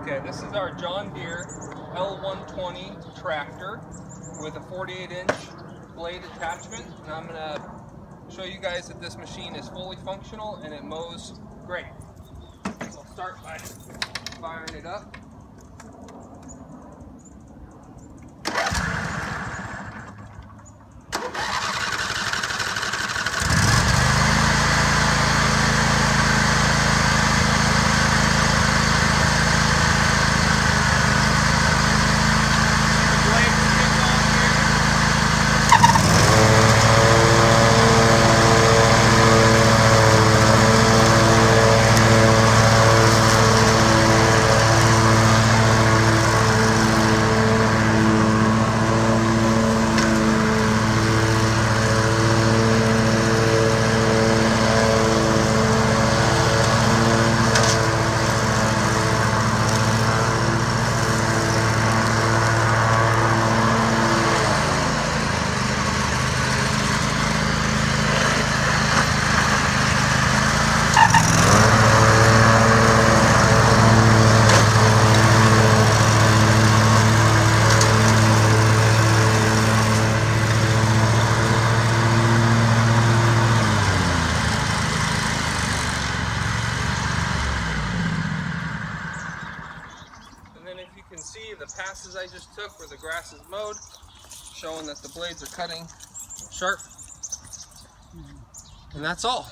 Okay, this is our John Deere L120 tractor with a 48-inch blade attachment, and I'm going to show you guys that this machine is fully functional and it mows great. So I'll start by firing it up. And then if you can see the passes I just took where the grass is mowed, showing that the blades are cutting sharp. And that's all.